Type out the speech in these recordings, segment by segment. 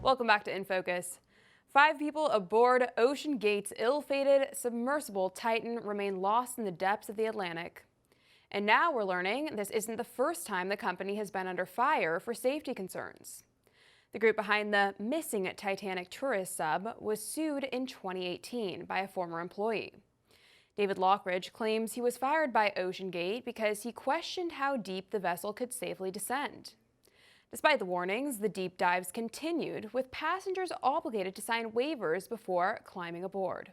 Welcome back to In Focus. 5 people aboard Oceangate's ill-fated submersible Titan remain lost in the depths of the Atlantic. And now we're learning this isn't the first time the company has been under fire for safety concerns. The group behind the missing Titanic tourist sub was sued in 2018 by a former employee. David Lockridge claims he was fired by Oceangate because he questioned how deep the vessel could safely descend. Despite the warnings, the deep dives continued, with passengers obligated to sign waivers before climbing aboard.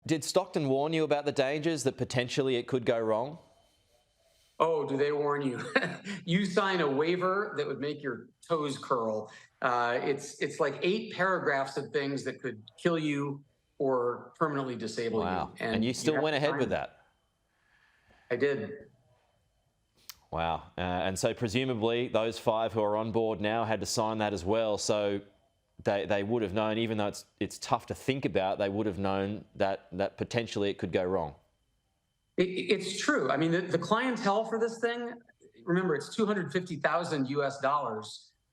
Did Stockton warn you about the dangers that potentially it could go wrong? Oh, do they warn you? You sign a waiver that would make your toes curl. It's like 8 paragraphs of things that could kill you or permanently disable you. Wow. And you still went ahead with that? I did. Wow. And so presumably those 5 who are on board now had to sign that as well. So they would have known, even though it's tough to think about, they would have known that potentially it could go wrong. It's true. I mean, the clientele for this thing, remember, it's $250,000 US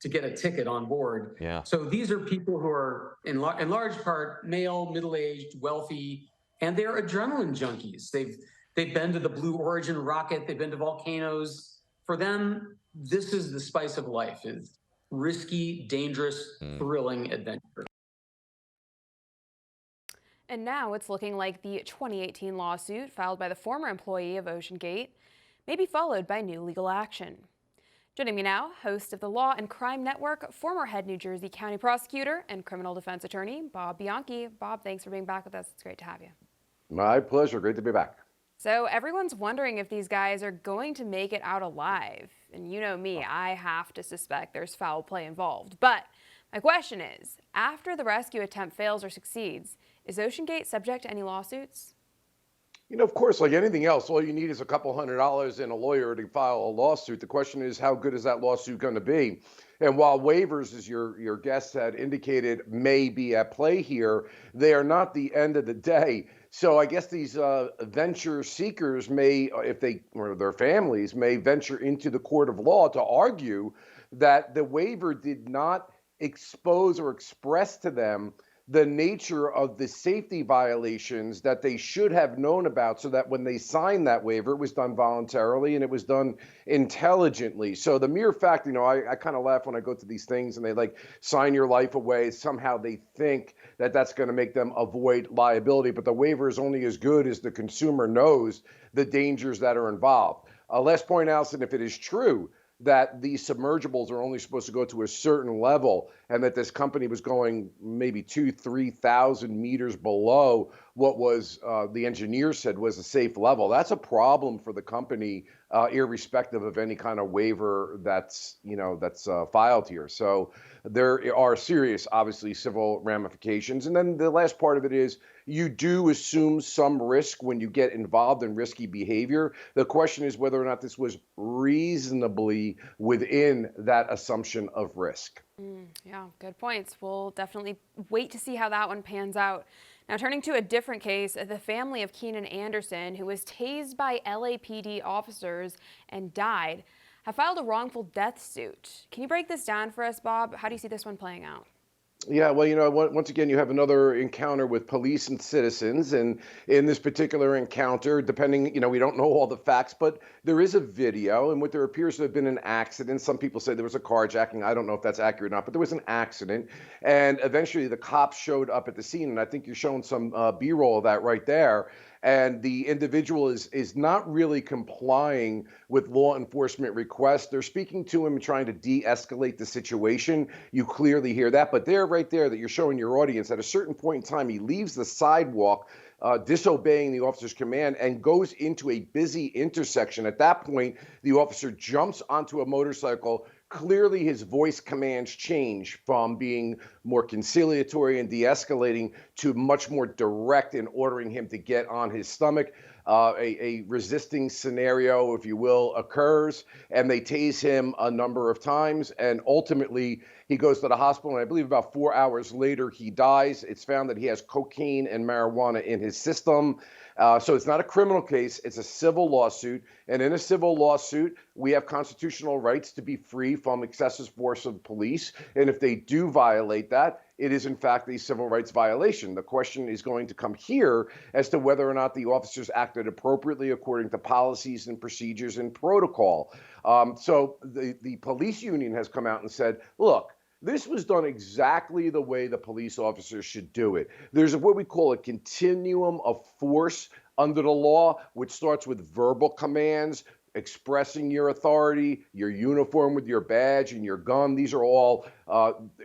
to get a ticket on board. Yeah. So these are people who are in large part male, middle-aged, wealthy, and they're adrenaline junkies. They've been to the Blue Origin rocket. They've been to volcanoes. For them, this is the spice of life: is risky, dangerous, thrilling adventure. And now it's looking like the 2018 lawsuit filed by the former employee of Oceangate may be followed by new legal action. Joining me now, host of the Law and Crime Network, former head New Jersey County prosecutor and criminal defense attorney, Bob Bianchi. Bob, thanks for being back with us. It's great to have you. My pleasure. Great to be back. So everyone's wondering if these guys are going to make it out alive. And you know me, I have to suspect there's foul play involved. But my question is, after the rescue attempt fails or succeeds, is Oceangate subject to any lawsuits? You know, of course, like anything else, all you need is a couple $100 and a lawyer to file a lawsuit. The question is, how good is that lawsuit going to be? And while waivers, as your guest had indicated, may be at play here, they are not the end of the day. So I guess these venture seekers may, if they or their families may venture into the court of law to argue that the waiver did not expose or express to them the nature of the safety violations that they should have known about, so that when they signed that waiver, it was done voluntarily and it was done intelligently. So the mere fact, you know, I kind of laugh when I go to these things and they like sign your life away. Somehow they think that that's going to make them avoid liability, but the waiver is only as good as the consumer knows the dangers that are involved. Last point, Alison, if it is true that these submergibles are only supposed to go to a certain level, and that this company was going maybe 2,000-3,000 meters below what was the engineer said was a safe level. That's a problem for the company, irrespective of any kind of waiver that's filed here. So there are serious, obviously, civil ramifications. And then the last part of it is you do assume some risk when you get involved in risky behavior. The question is whether or not this was reasonably within that assumption of risk. Yeah, good points. We'll definitely wait to see how that one pans out. Now, turning to a different case, the family of Keenan Anderson, who was tased by LAPD officers and died, have filed a wrongful death suit. Can you break this down for us, Bob? How do you see this one playing out? Yeah, well, you know, once again, you have another encounter with police and citizens. And in this particular encounter, depending, you know, we don't know all the facts, but there is a video in which there appears to have been an accident. Some people say there was a carjacking. I don't know if that's accurate or not, but there was an accident. And eventually the cops showed up at the scene. And I think you're showing some B-roll of that right there. And the individual is not really complying with law enforcement requests. They're speaking to him and trying to de-escalate the situation. You clearly hear that. But there, right there, that you're showing your audience, at a certain point in time, he leaves the sidewalk, disobeying the officer's command, and goes into a busy intersection. At that point, the officer jumps onto a motorcycle. Clearly, his voice commands change from being more conciliatory and de-escalating to much more direct in ordering him to get on his stomach. A resisting scenario, if you will, occurs, and they tase him a number of times, and ultimately he goes to the hospital, and I believe about 4 hours later he dies. It's found that he has cocaine and marijuana in his system. So it's not a criminal case, it's a civil lawsuit. And in a civil lawsuit, we have constitutional rights to be free from excessive force of police. And if they do violate that, it is in fact a civil rights violation. The question is going to come here as to whether or not the officers acted appropriately according to policies and procedures and protocol. So the police union has come out and said, look, this was done exactly the way the police officers should do it. There's what we call a continuum of force under the law, which starts with verbal commands, expressing your authority, your uniform with your badge and your gun. These are all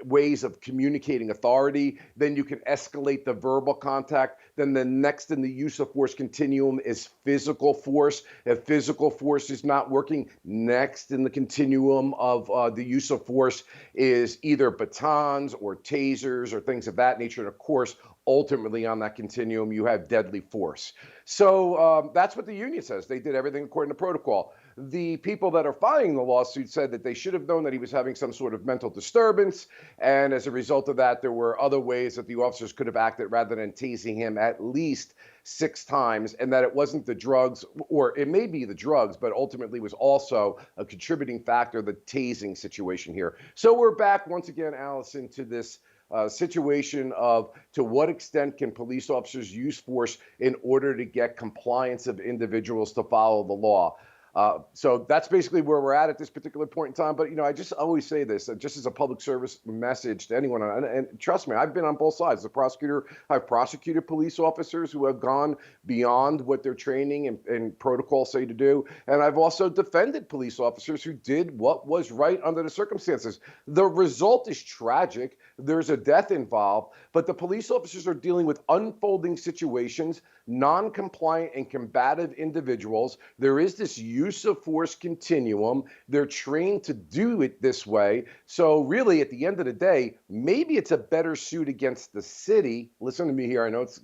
ways of communicating authority. Then you can escalate the verbal contact. Then the next in the use of force continuum is physical force. If physical force is not working, next in the continuum of the use of force is either batons or tasers or things of that nature. And of course, ultimately on that continuum, you have deadly force. So that's what the union says. They did everything according to protocol. The people that are filing the lawsuit said that they should have known that he was having some sort of mental disturbance. And as a result of that, there were other ways that the officers could have acted rather than tasing him at least 6 times, and that it wasn't the drugs, or it may be the drugs, but ultimately was also a contributing factor, the tasing situation here. So we're back once again, Alison, to this situation of to what extent can police officers use force in order to get compliance of individuals to follow the law. So that's basically where we're at this particular point in time. But, I just always say this, just as a public service message to anyone. And trust me, I've been on both sides. As a prosecutor, I've prosecuted police officers who have gone beyond what their training and protocol say to do. And I've also defended police officers who did what was right under the circumstances. The result is tragic. There's a death involved. But the police officers are dealing with unfolding situations, non-compliant and combative individuals. There is this use of force continuum. They're trained to do it this way. So really, at the end of the day, maybe it's a better suit against the city. Listen to me here. I know it's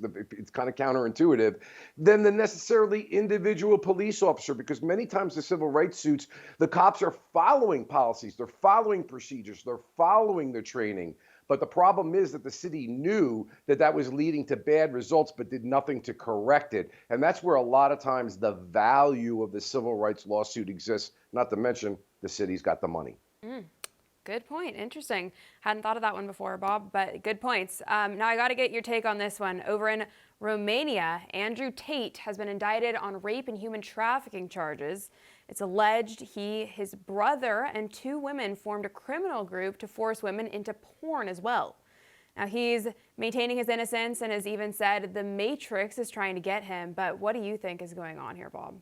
kind of counterintuitive than the necessarily individual police officer, because many times the civil rights suits, the cops are following policies. They're following procedures. They're following their training. But the problem is that the city knew that that was leading to bad results, but did nothing to correct it. And that's where a lot of times the value of the civil rights lawsuit exists, not to mention the city's got the money. Good point. Interesting. Hadn't thought of that one before, Bob, but good points. Now I got to get your take on this one. Over in Romania, Andrew Tate has been indicted on rape and human trafficking charges. It's alleged he, his brother, and 2 women formed a criminal group to force women into porn as well. Now, he's maintaining his innocence and has even said the Matrix is trying to get him. But what do you think is going on here, Bob?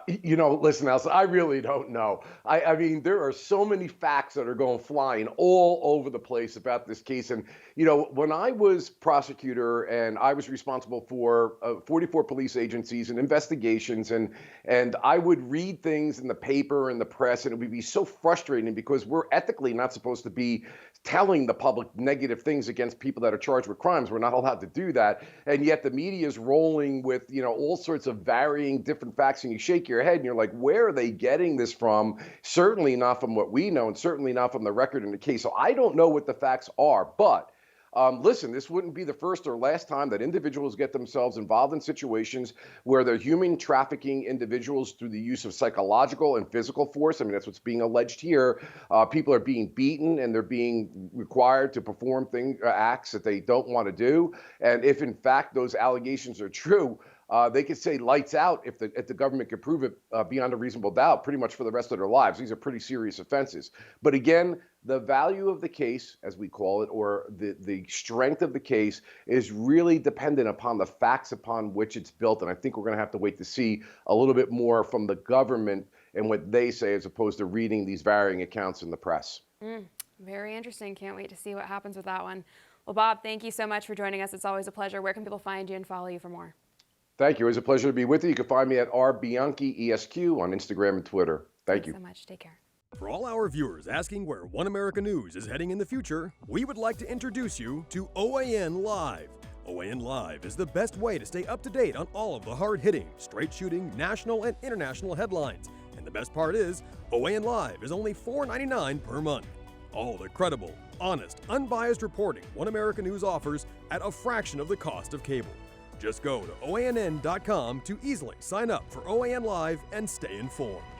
Listen, Alison, I really don't know. I mean, there are so many facts that are going flying all over the place about this case. And, when I was prosecutor and I was responsible for 44 police agencies and investigations, and I would read things in the paper and the press, and it would be so frustrating because we're ethically not supposed to be telling the public negative things against people that are charged with crimes. We're not allowed to do that. And yet the media is rolling with, all sorts of varying different facts, and you shake your head and you're like, where are they getting this from? Certainly not from what we know, and certainly not from the record in the case. So I don't know what the facts are, but listen, this wouldn't be the first or last time that individuals get themselves involved in situations where they're human trafficking individuals through the use of psychological and physical force. I mean, that's what's being alleged here. People are being beaten and they're being required to perform acts that they don't want to do. And if in fact those allegations are true, they could say lights out if the government could prove it beyond a reasonable doubt pretty much for the rest of their lives. These are pretty serious offenses. But again, the value of the case, as we call it, or the strength of the case is really dependent upon the facts upon which it's built. And I think we're going to have to wait to see a little bit more from the government and what they say as opposed to reading these varying accounts in the press. Very interesting. Can't wait to see what happens with that one. Well, Bob, thank you so much for joining us. It's always a pleasure. Where can people find you and follow you for more? Thank you. It was a pleasure to be with you. You can find me at @rbianchiesq on Instagram and Twitter. Thanks so much. Take care. For all our viewers asking where One America News is heading in the future, we would like to introduce you to OAN Live. OAN Live is the best way to stay up to date on all of the hard-hitting, straight-shooting, national and international headlines. And the best part is, OAN Live is only $4.99 per month. All the credible, honest, unbiased reporting One America News offers at a fraction of the cost of cable. Just go to OANN.com to easily sign up for OAN Live and stay informed.